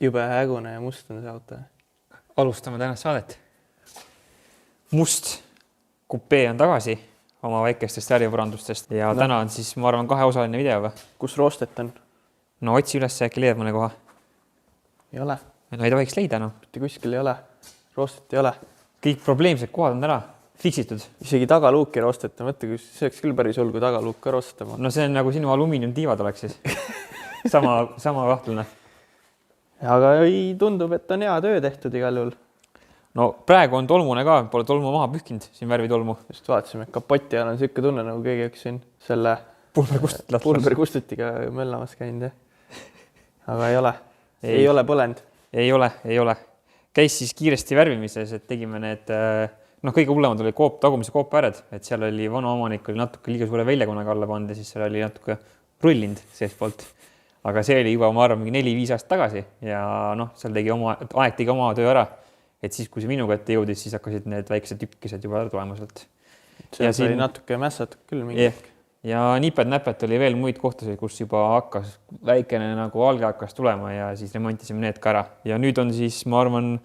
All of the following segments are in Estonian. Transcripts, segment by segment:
Jube hägune ja must on see auto. Alustame tänast saadet. Must kupee on tagasi oma väikestest ärjevarandustest ja täna on siis, ma arvan, 2-osaline video või? Kus roostet on? No otsi üles äkki leiad mõne koha. Ei ole. No ei tohiks leida, no. Mitte kuskil ei ole. Roostet ei ole. Kõik probleemsed kohad on ära fiksitud. Isegi tagaluuki roosteta. Mõtle, kui see oleks küll päris hulgu tagaluuk ka roostetama. No see on nagu sinu alumiiniumtiivad oleks siis. sama kahtlane. Aga ei tundub, et on hea töö tehtud igal juhul. No praegu on tolmune ka, pole tolmu maha pühkinud, siin värvitolmu. Just vaatasime, kapoti all on siuke tunne, nagu keegi üks siin selle pulberkustutiga möllamas käinud. Aga ei ole. Ei ole põlend. Ei ole. Käis siis kiiresti värvimises, et tegime need, kõige hullemad oli tagumise koopääred, et seal oli vana omanik oli natuke liiga suure väljakonnaga alla pannud ja siis seal oli natuke rullinud sees poolt. Aga see oli juba, ma arvan, 4-5 aastat tagasi ja seal aeg tegi oma töö ära. Et siis, kui see minu kätte jõudis, siis hakkasid need väiksed tükkised juba tulema sealt. See oli natuke mässatud küll mingi hetk. Ja nipet-näpet oli veel muid kohtasid, kus juba hakkas väikene nagu alge hakkas tulema ja siis remontisime need ka ära. Ja nüüd on siis, ma arvan,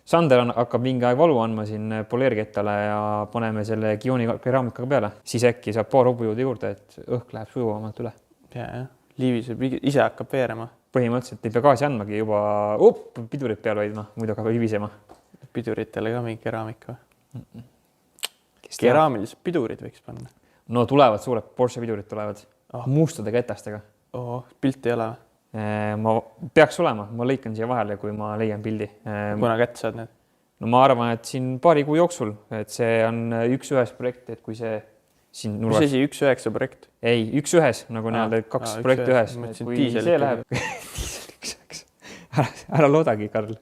Sander hakkab mingi aeg valu andma siin poleerkettale ja paneme selle Gioni keraamikaga peale. Siis äkki saab paar hobujuurde juurde, et õhk läheb sujuvamalt üle. Ja. Liivis ise hakkab veerema. Põhimõtteliselt ei pea gaasi andmagi juba pidurid peal hoidma, muidu hakkab libisema. Piduritele ka mingi keraamika. Keraamilised pidurid võiks panna. No tulevad suured Porsche pidurid tulevad. Mustade ketastega. Pilti ei ole? Ma peaks olema. Ma lõikan siia vahele, kui ma leian pildi. Kuna kätte saad need? No ma arvan, et siin paari kuu jooksul, et see on 1-1 projekt, et kui see siin nurgas... Mis asi 1-9 projekt? Ei, 1-1, nagu näed, 2 projekti ühes. Kui see läheb... Ära loodagi, Karl.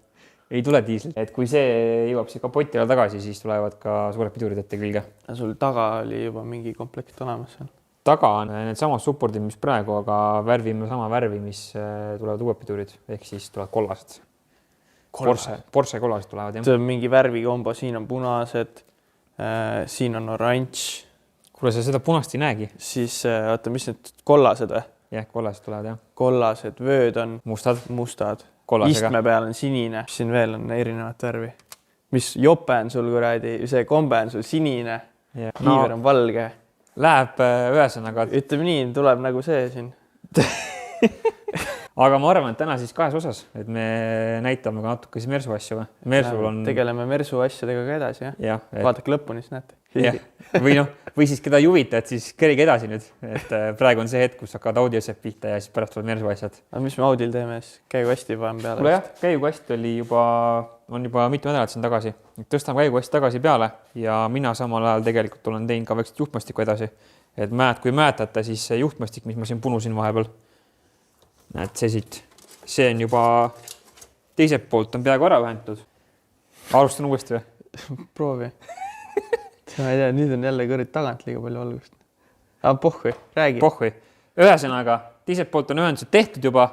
Ei tule diisel. Et kui see jõuab siia kapotile tagasi, siis tulevad ka suured pidurid ette külge. Sul taga oli juba mingi komplekt olemas seal? Taga on need samad supportid, mis praegu, aga värvime sama värvi, mis tulevad uued pidurid. Ehk siis tulevad kollased. Porsche kollased tulevad. See on mingi värvikombo. Siin on punased, siin on oranž. Kuule, sa seda punast ei näegi. Siis, mis need kollased või? Jah, kollased tulevad, jah. Kollased, vööd on mustad. Istme peal on sinine. Siin veel on erinevat värvi. Mis jope on sul kuradi, see kombe on sul sinine, kiiver on valge. Läheb ühesõnaga. Ütleme nii, tuleb nagu see siin. Aga ma arvan, et täna siis 2 osas, et me näitame ka natuke siis Mersu asju. Tegeleme Mersu asjadega ka edasi, jah? Vaadake lõpuni, siis näete. Või siis keda ei huvita, et siis kerige edasi nüüd. Et praegu on see hetk, kus hakkavad audiosed pihta ja siis pärast tuleb Mersu asjad. Aga mis me Audil teeme siis? Käigukasti panen peale? Kuule jah, käigukast on juba mitu nädalat siin tagasi. Tõstan käigukast tagasi peale ja mina samal ajal tegelikult olen teinud ka väikselt juhtmastiku edasi. Et kui mäetate, siis see juhtmastik, mis ma siin punusin vahepeal, näed see siit, see on juba teiselt poolt on peaaegu ära vähendatud. Alustan uuesti või? Proovi. Ma ei tea, nüüd on jälle kõrrid tagant liiga palju valgust. Pohhui, räägi. Pohhui. Ühesõnaga, teiselt poolt on ühendused tehtud juba.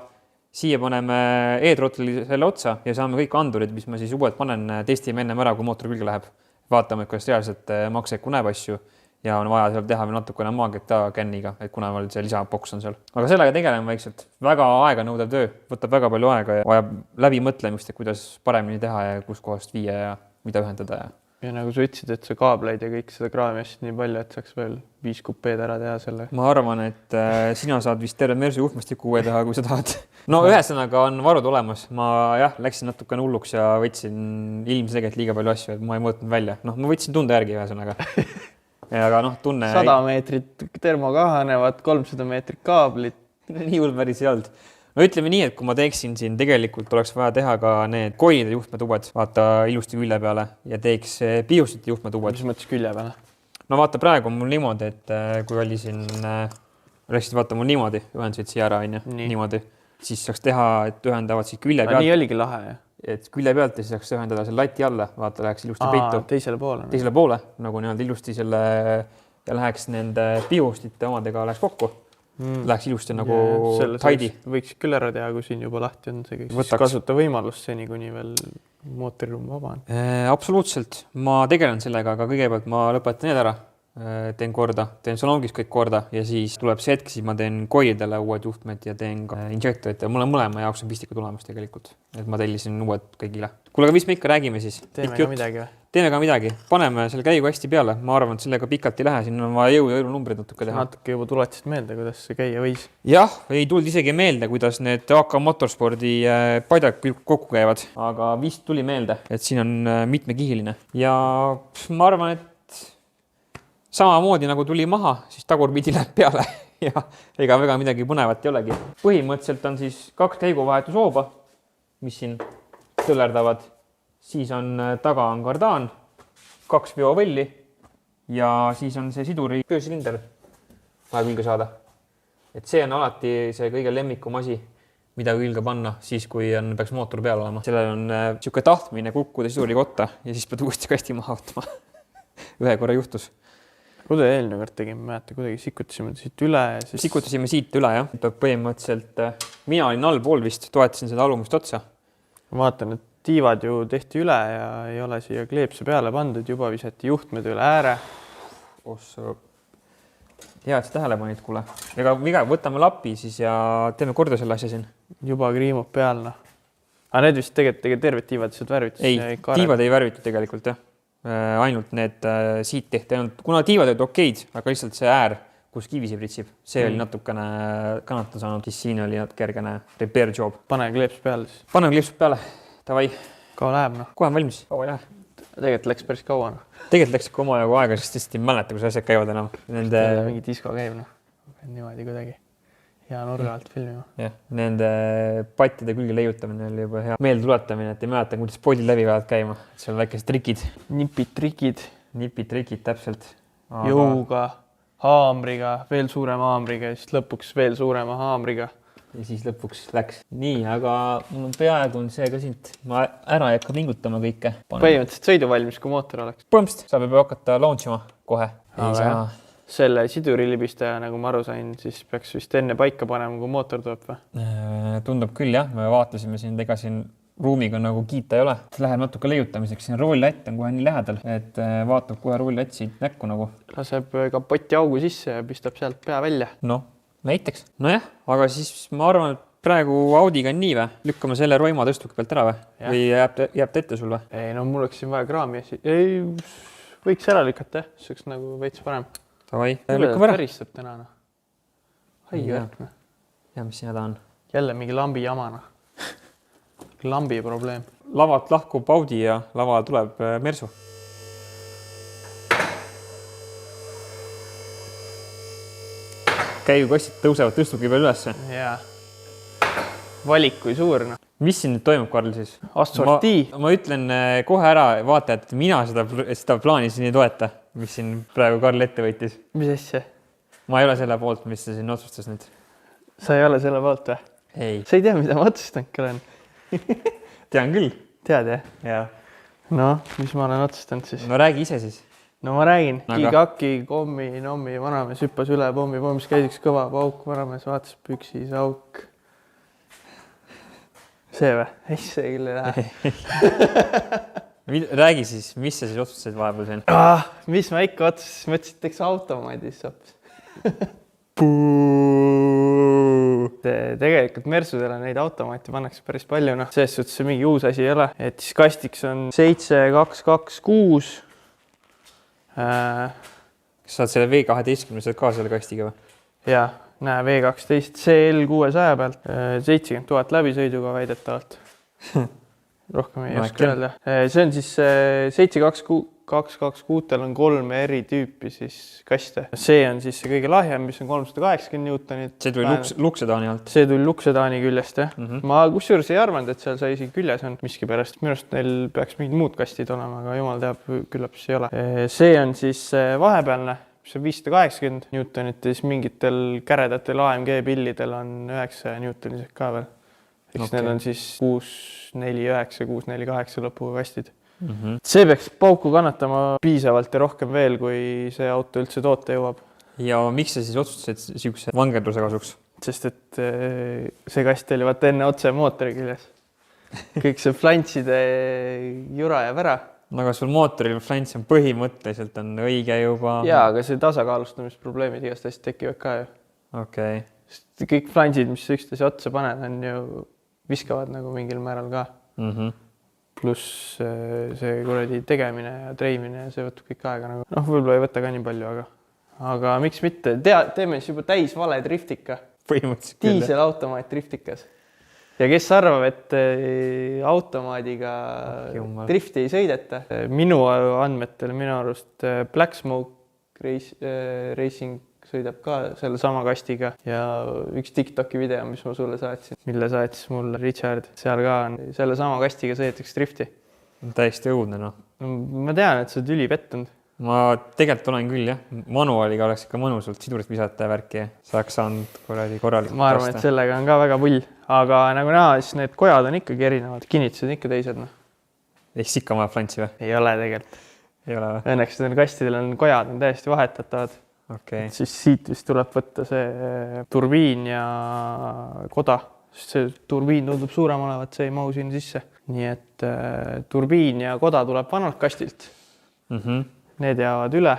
Siia paneme e-trottli selle otsa ja saame kõik andurid, mis ma siis uued panen, testime ennem ära, kui mootor külge läheb. Vaatame, kuidas reaalselt makseku näeb asju ja on vaja seal teha natukene maageta känniga, et kuna veel see lisaboks on seal. Aga sellega tegeleme väikselt. Väga aega nõudev töö, võtab väga palju aega ja vajab läbi mõtlemist, kuidas paremini teha ja kus kohast viia ja mida ühendada. Ja nagu sa ütlesid, et sa kaableid ja kõik seda kraami asjad nii palju, et saaks veel 5 kupeed ära teha selle. Ma arvan, et sina saad vist terve Mersu juhtmastiku uue teha, kui sa tahad. No ühesõnaga on varud olemas. Ma läksin natukene hulluks ja võtsin ilmselgelt liiga palju asju, et ma ei mõõtnud välja. Ma võtsin tunde järgi ühesõnaga. Aga tunne... 100 meetrit termokahanevad, 300 meetrit kaablit. Nii hull päris ei olnud. No ütleme nii, et kui ma teeksin siin, tegelikult oleks vaja teha ka need koilide juhtmetubad, vaata ilusti külje peale ja teeks piustite juhtmetubad. Mis mõttes külje peale? No vaata praegu mul niimoodi, et kui oli siin, läksid vaata mul niimoodi, ühendasid siia ära, niimoodi, siis saaks teha, et ühendavad siis külje pealt. Nii oligi lahe, jah? Et külje pealt ja siis saaks ühendada selle lati alla, vaata läheks ilusti peitu. Teisele poole, nagu ilusti selle ja läheks nende piustite omadega läheks kokku. Läheks ilusti nagu taidi. Võiks küll ära teha, kui siin juba lahti on. See võiks kasuta võimalust seni, kuni veel mootoriruum vaba on. Absoluutselt. Ma tegelen sellega, aga kõigepealt ma lõpetan need ära. teen korda, teen salongis kõik korda ja siis tuleb see hetk, siis ma teen koidele uued juhtmed ja teen ka injektorit ja mul on mõlema jaoks on pistika tulemas tegelikult. Et ma tellisin uued kõigile. Kuule, aga mis me ikka räägime siis? Teeme ka midagi või? Teeme ka midagi. Paneme selle käigu hästi peale. Ma arvan, et sellega pikalt ei lähe. Siin on vaja jõu ja numbrid natuke teha. Natuke juba tuletasid meelde, kuidas see käia võis. Jah, ei tulnud isegi meelde, kuidas need AK Motorspordi padjad kokku käivad. Aga vist tuli meelde, et siin on mitmekihiline. Ja ma arvan, et samamoodi nagu tuli maha, siis tagurpidi läheb peale ja ega väga midagi põnevat ei olegi. Põhimõtteliselt on siis 2 käiguvahetusooba, mis siin tõllerdavad. Siis on taga on kardaan, 2 veovelli ja siis on see siduri pöösilinder vaja külge saada. Et see on alati see kõige lemmikum asi, mida külge panna siis, kui peaks mootor peal olema. Sellel on siuke tahtmine kukkuda siduri kotta ja siis pead uuesti kasti maha võtma. Ühe korra juhtus. Kuidas eelmine kord tegime, mäeta, kuidagi sikutasime siit üle ja siis... Sikutasime siit üle, jah. Põhimõtteliselt mina olin allpool vist, toetasin seda alumist otsa. Vaatan, et tiivad ju tehti üle ja ei ole siia kleepse peale pandud, juba visati juhtmed üle ääre. Hea, et sa tähele panid, kuule. Ega võtame lapi siis ja teeme korda selle asja siin. Juba kriimub peal, noh. Aga need vist tegelikult terved tiivad lihtsalt värvitud? Ei, tiivad ei värvitud tegelikult, jah. Ainult need siit tehti ainult, kuna tiivad olid okeid, aga lihtsalt see äär, kus kivisi pritsib, see oli natukene kannatada saanud, siis siin oli kergene repair job. Pane kleeps peale siis. Pane kleeps peale, davai. Kaua läheb, noh? Kohe on valmis, kaua ei lähe. Tegelikult läks päris kaua, noh. Tegelikult läks ikka omajagu aega, sest ei mäleta, kus asjad käivad enam. Mingi disko käib, noh. Niimoodi kuidagi. Hea nurga alt filmima. Jah, nende pattide külge leiutamine oli juba hea meelde tuletamine, et ei mäleta, kuidas poodid läbi peavad käima. See on väikesed trikid. Nipid-trikid. Nipid-trikid, täpselt. Aga... Jõuga, haamriga, veel suurema haamriga ja siis lõpuks veel suurema haamriga. Ja siis lõpuks läks. Nii, aga mul on peaaegu on see ka siit. Ma ära ei hakka pingutama kõike. Põhimõtteliselt sõiduvalmis, kui mootor oleks. Põhimõtteliselt saab juba hakata launchima kohe. Ei saa... Selle sidurilibistaja, nagu ma aru sain, siis peaks vist enne paika panema, kui mootor tuleb või? Tundub küll, jah. Me vaatasime siin, ega siin ruumiga nagu kiita ei ole. Läheb natuke leiutamiseks. Siin roolilätt on kohe nii lähedal, et vaatab kohe roolilätt siit näkku nagu. Laseb kapoti augu sisse ja pistab sealt pea välja. No, näiteks. Nojah, aga siis ma arvan, et praegu Audiga on nii või? Lükkame selle roima tõstuki pealt ära või? Ja. Või jääb ta ette sul või? Ei, no mul oleks siin vaja kraami. Ei, võiks ära lükata, see oleks nagu veits parem. Tavai, lükkame ära. Päristab täna, noh. Haige värk, noh. Ja, mis siin häda on? Jälle mingi lambi jama, noh. Lambi probleem. Lavalt lahkub Audi ja lava tuleb Mersu. Käigukastid tõusevad tõstugi veel ülesse. Jaa. Valik kui suur, noh. Mis siin nüüd toimub, Karl, siis? Assortii. Ma ütlen kohe ära, vaata, et mina seda plaani siin ei toeta, mis siin praegu Karl ette võitis. Mis asja? Ma ei ole selle poolt, mis ta siin otsustas nüüd. Sa ei ole selle poolt või? Ei. Sa ei tea, mida ma otsustanudki olen? Tean küll. Tead, jah? Jaa. No, mis ma olen otsustanud siis? No räägi ise siis. No ma räägin. Kiki-kaki, kommi, nommi, vanamees hüppas üle, pommis käis üks kõva pauk, vanamees vaatas püksis auk. See või? Ei, see küll ei lähe. Räägi siis, mis sa siis otsustasid vahepeal siin? Mis ma ikka otsustasin? Mõtlesin, et teeks automaadis hoopis. Tegelikult Mersudele neid automaati pannakse päris palju. No. Selles suhtes see mingi uus asi ei ole. Et siis kastiks on 7226. Kas saad selle V12 ka selle kastiga või? Jaa. Näe, V12 CL600 pealt 70 000 läbisõiduga väidetavalt. Rohkem ei oska öelda. See on siis 7226-tel on 3 eri tüüpi siis kaste. See on siis see kõige lahjem, mis on 380 Newtonit. See tuli luksedaani alt. See tuli luksedaani küljest, jah. Ma kusjuures ei arvanud, et seal sai isegi küljes on miski pärast. Minu arust neil peaks mingid muud kastid olema, aga jumal teab, küllap siis ei ole. See on siis vahepealne. See on 580 Newtonit ja siis mingitel käredatel AMG pillidel on 9 Newtonised ka veel. Eks need on siis 649, 648 lõpuga kastid. See peaks pauku kannatama piisavalt ja rohkem veel, kui see auto üldse toote jõuab. Ja miks sa siis otsustasid siukse vangerduse kasuks? Sest et see kast oli vaata enne otse mootori küljes. Kõik see flantside jura jääb ära. aga sul mootoril flants on põhimõtteliselt on õige juba. Jaa, aga see tasakaalustamisprobleemid igast asjad tekivad ka ju. Okei. Sest kõik flansid, mis üksteise otsa paned, on ju viskavad nagu mingil määral ka. Pluss see kuradi tegemine ja treimine ja see võtab kõik aega nagu. Noh, võib-olla ei võta ka nii palju, aga miks mitte? Teeme siis juba täis vale driftika. Põhimõtteliselt küll. Diiselautomaat driftikas. Ja kes arvab, et automaadiga drifti ei sõideta? Minu andmetel minu arust Black Smoke Racing sõidab ka selle sama kastiga ja üks TikToki video, mis ma sulle saatsin, mille saatis mulle Richard, seal ka on selle sama kastiga sõidetakse drifti. Täiesti õudne, noh. Ma tean, et sa oled ülipettunud. Ma tegelikult olen küll, jah. Manuaaliga oleks ikka mõnusalt sidurit visata ja värki. Saaks saanud korralikult. Ma arvan, et sellega on ka väga pull. Aga nagu näha, siis need kojad on ikkagi erinevad. Kinnitused on ikka teised. Ehk ikka vaja flantsi või? Ei ole tegelikult. Ei ole või? Õnneks need kastidel on kojad, on täiesti vahetatavad. Okay. Siis siit vist tuleb võtta see turbiin ja koda. Sest see turbiin tundub suurem olevat, see ei mahu siin sisse. Nii et turbiin ja koda tuleb vanalt kastilt. Need jäävad üle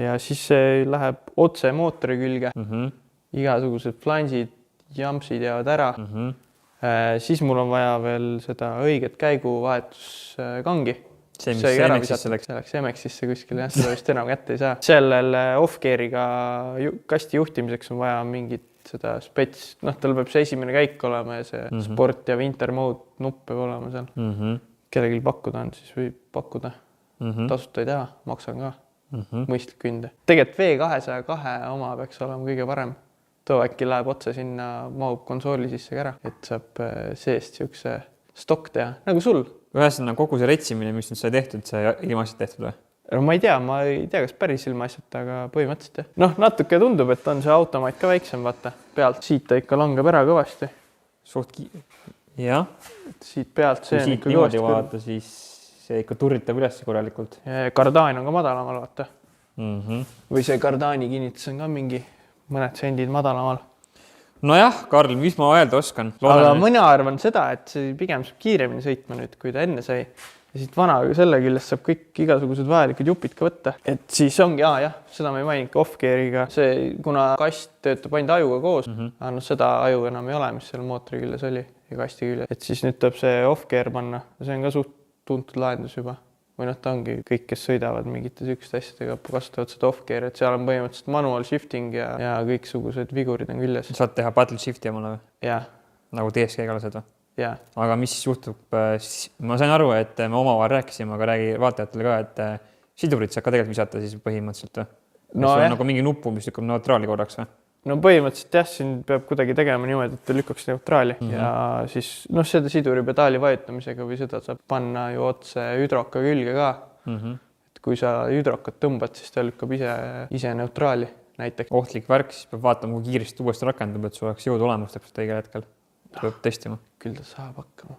ja siis see läheb otse mootori külge. Igasugused flansid, jampsid jäävad ära. Siis mul on vaja veel seda õiget käiguvahetuskangi. See, mis see MX-isse läks? See läks MX-isse kuskil, jah, seda vist enam kätte ei saa. Sellele off-geariga kasti juhtimiseks on vaja mingit seda spets. Noh, tal peab see esimene käik olema ja see sport ja winter mode nupp peab olema seal. Kellegil pakkuda on, siis võib pakkuda. Tasuta ei teha, maksan ka. Mõistlik künde. Tegelikult V202 oma peaks olema kõige parem. Too äkki läheb otse sinna, mahub konsooli sisse ka ära, et saab seest siukse stok teha, nagu sul. Ühesõnaga kogu see retsimine, mis nüüd sai tehtud, see ilmaasjad tehtud või? Ma ei tea, kas päris ilmaasjad, aga põhimõtteliselt jah. Noh, natuke tundub, et on see automaat ka väiksem, vaata. Pealt siit ta ikka langeb ära kõvasti. Jah. Siit pealt see on ikka kõvasti. Kui vaata, siis see ikka turritab üles korralikult. Kardaan on ka madalamal, vaata. Või see kardaani kinnitus on ka mingi mõned sendid madalamal. Nojah, Karl, mis ma öelda oskan? Aga mina arvan seda, et see pigem saab kiiremini sõitma nüüd, kui ta enne sai. Ja siit vana selle küljest saab kõik igasugused vajalikud jupid ka võtta. Et siis ongi, jah, seda ma ei mainin ka off-geariga. See, kuna kast töötab ainult ajuga koos, aga seda aju enam ei ole, mis seal mootori küljes oli ja kasti küljes. Et siis nüüd tuleb see off-gear panna. See on ka suht tuntud lahendus juba. Või noh, ta ongi kõik, kes sõidavad mingite sükste asjadega, kasutavad seda off-gear, et seal on põhimõtteliselt manual shifting ja kõiksugused vigurid on küljes. Saad teha paddle shifti omale või? Jah. Nagu DSG-ga lased või? Jah. Aga mis juhtub? Ma sain aru, et me omavahel rääkisime, aga räägi vaatajatele ka, et sidurit saab ka tegelikult visata siis põhimõtteliselt või? No, on nagu mingi nupu, mis lükkab neutraali korraks või? No põhimõtteliselt jah, siin peab kuidagi tegema niimoodi, et ta lükkaks neutraali ja siis seda siduri pedaali vajutamisega või seda saab panna ju otse hüdroka külge ka. Et kui sa hüdrokat tõmbad, siis ta lükkab ise neutraali näiteks. Ohtlik värk, siis peab vaatama, kui kiiresti uuesti rakendub, et sul oleks jõud olemas täpselt õigel hetkel. Peab testima. Küll ta saab hakkama.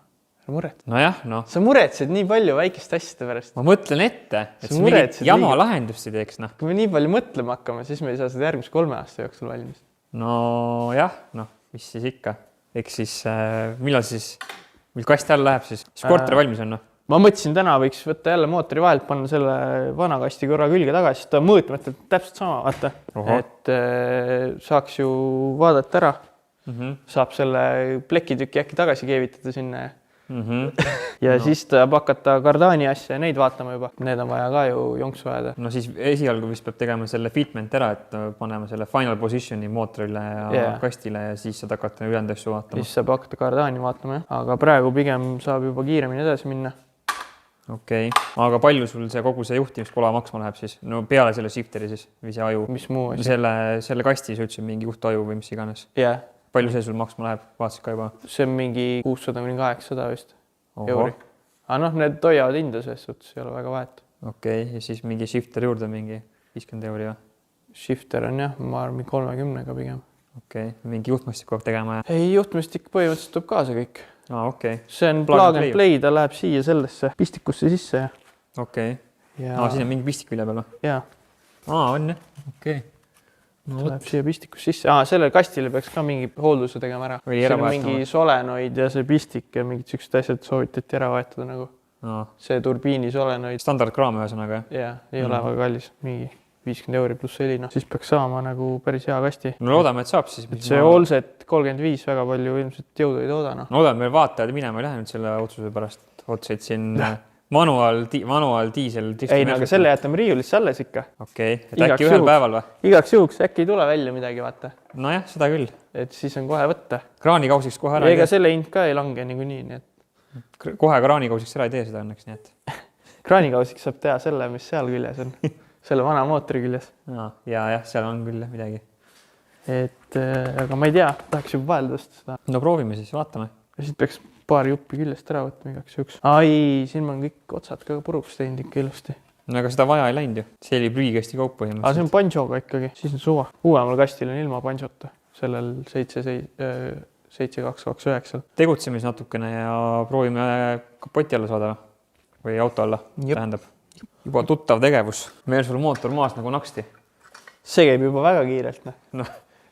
Muret. Nojah, Sa muretsed nii palju väikest asjade pärast. Ma mõtlen ette, et see mingit jama lahendust ei teeks. Kui me nii palju mõtlema hakkame, siis me ei saa seda järgmise 3 aasta jooksul valmis. No jah, mis siis ikka. Eks siis, millal kast jälle läheb siis? Mis korteri valmis on? Ma mõtlesin, täna võiks võtta jälle mootori vahelt, panna selle vana kasti korra külge tagasi, siis ta mõõtmetelt täpselt sama, vaata. Et saaks ju vaadata ära. Saab selle plekitüki äkki tagasi keevitada sinna ja siis tahab hakata kardaani asja ja neid vaatama juba. Need on vaja ka ju jonksu ajada. No siis esialgu vist peab tegema selle fitment ära, et panema selle final positioni mootorile ja kastile ja siis saad hakata ülejäänud asju vaatama. Siis saab hakata kardaani vaatama, aga praegu pigem saab juba kiiremini edasi minna. Okei. Aga palju sul see kogu see juhtimiskola maksma läheb siis? No peale selle shifteri siis või see aju? Mis muu asi? Selle kasti sa ütlesid mingi juhtaju või mis iganes? Jah. Palju see sul maksma läheb? Vaatasid ka juba? See on mingi 600–800 vist euri. Aga need hoiavad hinda selles suhtes, ei ole väga vahet. Okei, ja siis mingi shifter juurde mingi 50 euri või? Shifter on jah, ma arvan 30-ga pigem. Okei, mingi juhtmõstik peab tegema? Ei, juhtmõstik põhimõtteliselt tuleb kaasa kõik. Okei. See on plug and play, ta läheb siia sellesse pistikusse sisse. Okei. Siin on mingi pistik vilja peal või? Jaa. On jah? Okei. Läheb siia pistikus sisse. Sellele kastile peaks ka mingi hoolduse tegema ära. See on mingi solenoid ja see pistik ja mingid siuksed asjad soovitati ära vahetada nagu. no, see turbiini solenoid standardkraam ühesõnaga, jah? ja ei ole väga kallis, mingi 50 euri pluss helina, siis peaks saama nagu päris hea kasti. No loodame, et saab siis. Et see Allset 35 väga palju ilmselt jõudu ei tooda. No loodame, meil vaatajad minema ei lähe nüüd selle otsuse pärast. Allset siin manual diisel. Ei, no aga selle jätame riiulisse alles ikka. Okei, et äkki ühel päeval või? Igaks juhuks äkki ei tule välja midagi, vaata. Nojah, seda küll. Et siis on kohe võtta. Kraanikausiks kohe ära ei tee. Ega selle hind ka ei lange niikuinii, nii et... Kohe kraanikausiks ära ei tee seda õnneks, nii et... Kraanikausiks saab teha selle, mis seal küljes on. Selle vana mootori küljes. Ja, seal on küll midagi. Et, aga ma ei tea, tahaks juba vahel tõsta seda. No proovime siis, vaatame. Ja siit peaks paar juppi küljest ära võtma igaks juhuks. Ai, siin ma on kõik otsad ka puruks teinud ikka ilusti. No aga seda vaja ei läinud ju. See oli prügikasti kaup põhimõtteliselt. Aga see on panšoga ikkagi, siis on suva. Uuemal kastil on ilma panšota, sellel 7229. Tegutsemis natukene ja proovime kapoti alla saada või auto alla, tähendab. Juba tuttav tegevus. Meil sul mootor maas nagu naksti. See käib juba väga kiirelt. No,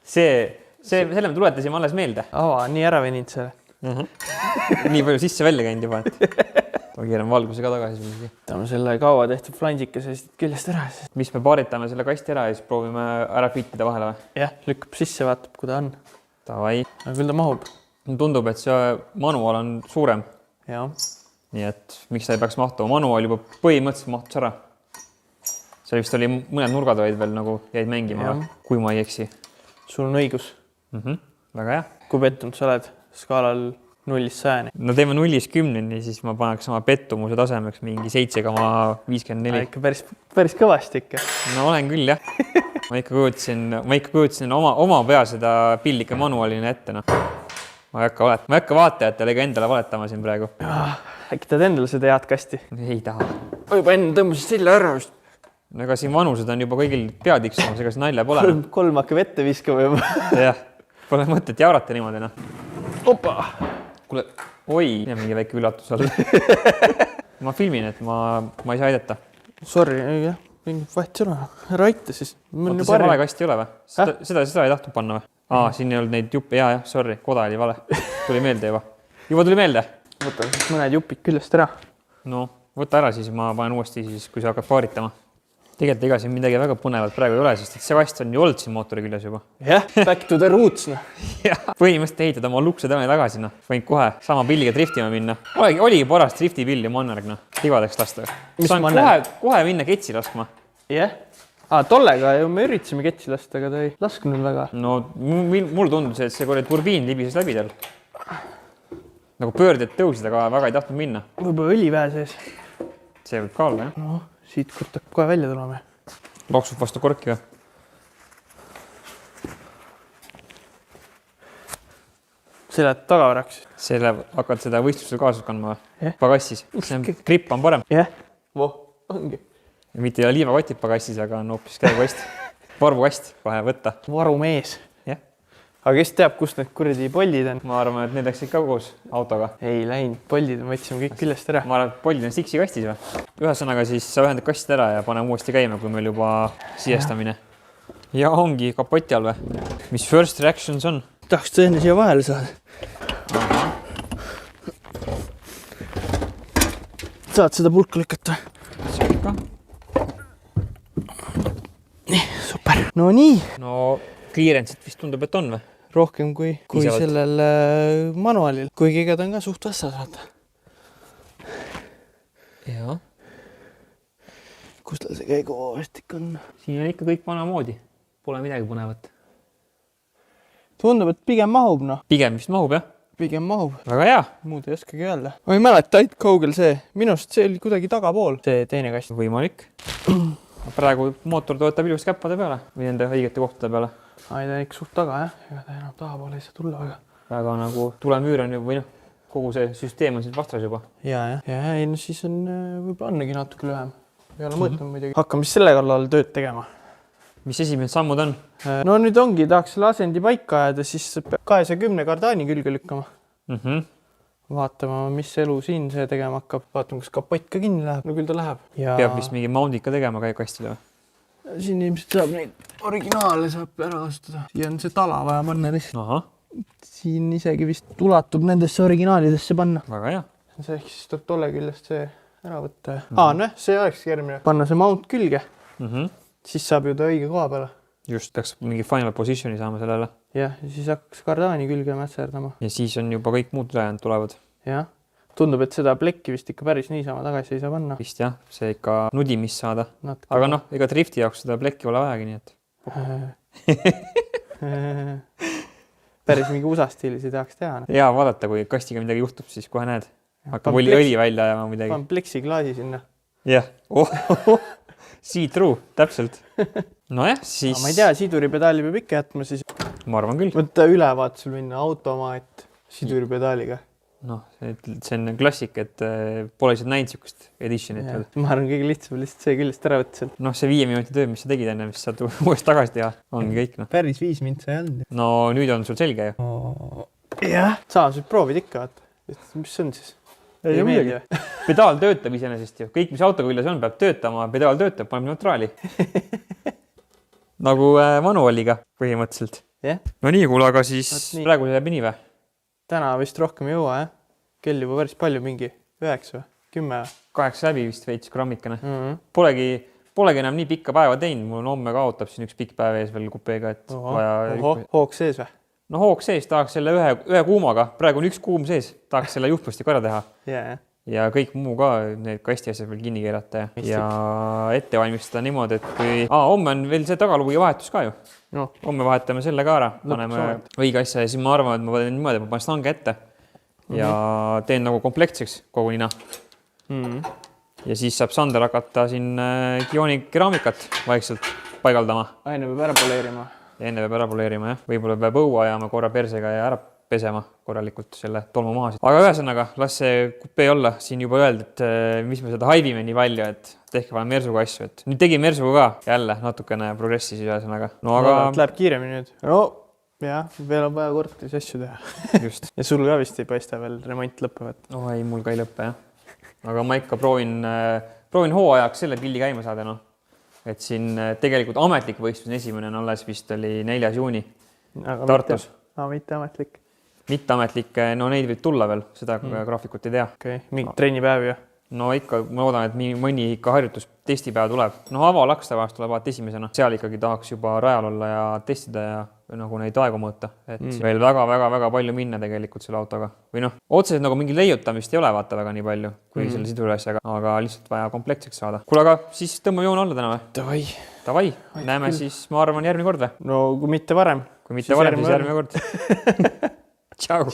selle me tuletasime alles meelde. Nii ära veninud selle. Nii palju sisse välja käinud juba, et ma keeran valguse ka tagasi. Võtame selle kaua tehtud flansikese küljest ära. Mis me paaritame selle kasti ära ja siis proovime ära fittida vahele või? Jah, lükkab sisse, vaatab, kui ta on. Tavai. Aga küll ta mahub. Tundub, et see manual on suurem. Jah. Nii et miks ta ei peaks mahtuma? Manual juba põhimõtteliselt mahtus ära. See vist oli mõned nurgad vaid veel nagu jäid mängima, kui ma ei eksi. Sul on õigus. Väga hea. Kui pettunud sa oled skaalal 0-100? No teeme 0-10, siis ma paneks oma pettumuse tasemeks mingi 7,54. Ikka päris kõvasti ikka. No olen küll, jah. Ma ikka kujutasin oma pea seda pillike manualina ette. No. Ma ei hakka vaatajatele ega endale valetama siin praegu. Äkki tead endale seda head kasti? Ei taha. Juba enne tõmbasid selja ära just. No ega siin vanused on juba kõigil peadiksumas, ega see nalja pole. Kolm hakkab ette viskama juba. Jah, pole mõtet jaurata niimoodi. No. Opa! Kuule, oi, mingi väike üllatus all. Ma filmin, et ma ei saa aidata. Sorry, jah, mingi vahet sõna. Ära aita siis. Oota, see vale kasti ei ole või? Seda ei tahtnud panna või? Siin ei olnud neid juppe. Jah, sorry, koda oli vale. Tuli meelde juba. Juba tuli meelde. Võtan siis mõned jupid küljest ära. No, võta ära siis, ma panen uuesti siis, kui sa hakkad paaritama. Tegelikult ega siin midagi väga põnevat praegu ei ole, sest et see kast on ju olnud siin mootori küljes juba. Jah, back to the roots. Jah, põhimõtteliselt ehitad oma luksed ära tagasi. Võin kohe sama pilliga driftima minna. Oligi paras drifti pilli Mannerg, tivadeks lasta. Saan kohe minna ketsi laskma. Jah. Tollega ju me üritasime ketsi lasta, aga ta ei laskunud väga. No, mul tundus, et see turbiin libises läbi tal. Nagu pöörded tõusid, aga väga ei tahtnud minna. Võib-olla õli vähe sees. See võib ka olla, jah? No, siit kurtab kohe välja tulema. Loksub vastu korki või? Selle tagavaraks. Selle hakkad seda võistlusel kaasas kandma või? Pagassis. See gripp on parem. Jah, ongi. Mitte ei ole liivakotid pagassis, aga on hoopis käigukast. Varvukast kohe võtta. Varumees. Jah. Aga kes teab, kust need kuradi poldid on? Ma arvan, et need läksid ka koos autoga. Ei läinud, poldid võtsime kõik küljest ära. Ma arvan, et poldid on Stixi kastis või? Ühesõnaga siis sa ühendad kastid ära ja paneme uuesti käima, kui meil juba sihestamine. Ja ongi kapoti all või? Mis first reactions on? Tahaks tõenne siia vahele saada. Saad seda pulka lükata? Saab ka. Nii, super. No nii. No kliirentsit vist tundub, et on või? Rohkem kui sellel manualil. Kuigi ega ta on ka suht vassa saada. Jaa. Kus tal see käiguvaastik on? Siin on ikka kõik vana moodi. Pole midagi põnevat. Tundub, et pigem mahub, noh. Pigem vist mahub, jah? Pigem mahub. Väga hea. Muud ei oskagi öelda. Ma ei mäleta, et kaugel see. Minust see oli kuidagi tagapool. See teine kast. Võimalik. Praegu mootor toetab ilust käppade peale või enda õigete kohtade peale. Ai, ta on ikka suht taga, jah. Ega ta enam tahapoole ei saa tulla väga. Väga nagu tulemüür on ju, või noh, kogu see süsteem on siin vastras juba. Ja, no siis on võib-olla annegi natuke lühem. Ei ole mõõtnud muidugi. Hakkame siis selle kallal tööd tegema. Mis esimesed sammud on? No nüüd ongi, tahaks selle asendi paika ajada, siis 210 kardaani külge lükkama. Vaatama, mis elu siin see tegema hakkab. Vaatame, kas kapott ka kinni läheb. No küll ta läheb. Peab vist mingi moundika tegema kastile või? Siin ilmselt saab neid originaale saab ära kasutada. Siia on see tala vaja panna lihtsalt. Aha. Siin isegi vist ulatub nendesse originaalidesse panna. Väga hea. see ehk siis tuleb tolle küljest see ära võtta. See oleks järgmine. Panna see mount külge. Siis saab ju ta õige koha peale. Just, peaks mingi final positioni saama sellele. Jah, ja siis hakkaks kardaani külge mätserdama. Ja siis on juba kõik muud ülejäänud tulevad. Jah, tundub, et seda plekki vist ikka päris niisama tagasi ei saa panna. Vist jah, see ikka nudimist saada. Aga noh, ega drifti jaoks seda plekki ole vähegi, nii et... päris mingi USA stiilis ei tahaks teha. Ja vaadata, kui kastiga midagi juhtub, siis kohe näed. Hakkab õli välja ja midagi. Pan pleksiklaasi sinna. Jah, see true, täpselt. Nojah, siis... Ma ei tea, siduripedaali peab ikka jätma siis. Ma arvan küll. Võtta ülevaatusel minna automaat siduripedaaliga. Noh, see on klassik, et pole lihtsalt näinud sihukest editionit veel. Ma arvan, kõige lihtsam lihtsalt see küljest ära võtta seal. Noh, see 5 minuti töö, mis sa tegid enne, mis saad uuesti tagasi teha, ongi kõik. No. Päris 5 minutit ei olnud. No nüüd on sul selge ju. Jah, saab sul proovid ikka, mis on siis? Ei meeldi või? Pedaal töötab iseenesest ju. Kõik, mis auto küljes on, peab töötama, pedaal töötab, paneb neutraali. Nagu manualiga põhimõtteliselt. Yeah. No nii, kuule, aga siis praegu jääb nii või? Täna vist rohkem ei jõua, jah? Kell juba päris palju, mingi 9 või 10. 8 läbi vist veits grammikene. Polegi enam nii pikka päeva teinud. Mul on homme kaotab siin üks pikk päev ees veel kupeega, et hoog sees või? No hoog sees, tahaks selle ühe kuumaga. Praegu on üks kuum sees. Tahaks selle juhtpostiku ära teha. Ja kõik muu ka, need kasti asjad veel kinni keerata ja ette valmistada niimoodi, et kui... homme on veel see tagalugi vahetus ka ju. No. Homme vahetame selle ka ära, paneme õige asja ja siis ma arvan, et ma panen niimoodi, ma panen stange ette ja teen nagu komplektseks kogu nina. Ja siis saab Sander hakata siin Gioni keraamikat vaikselt paigaldama. Enne peab ära poleerima. Ja enne peab ära poleerima, jah. Võib-olla peab õua ajama korra persega ja ära pesema korralikult selle tolmu maha. Aga ühesõnaga, las see kupee olla. Siin juba öeldi, et mis me seda haivime nii palju, et tehke vaja Mersuga asju. Et nüüd tegi Mersuga ka jälle natukene progressis ühesõnaga. No aga... Läheb kiiremini nüüd. No, jah, veel on vaja korteris asju teha. Just. Ja sul ka vist ei paista veel remont lõppevat. No ei, mul ka ei lõppe, jah. Aga ma ikka proovin hooajaks selle pildi käima saada, noh. Et siin tegelikult ametlik võistlus esimene alles vist oli 4. juuni Tartus. Mitte ametlik. Mitte ametlik, no neid võib tulla veel, seda graafikut ei tea. Okay. Mingi trennipäev ju? No ikka, ma loodan, et mõni ikka harjutus testipäev tuleb. No avalaks tavaliselt tuleb vaat esimesena. Seal ikkagi tahaks juba rajal olla ja testida ja nagu neid aegu mõõta. Et veel väga palju minna tegelikult selle autoga. Või noh, otseselt nagu mingi leiutamist ei ole vaata väga nii palju kui selle siduri asjaga, aga lihtsalt vaja komplektseks saada. Kuule, aga siis tõmbame joon alla täna või? Davai. Näeme siis, ma arvan, järgmine kord või? No kui mitte varem. Kui mitte varem, siis järgmine kord. Ciao.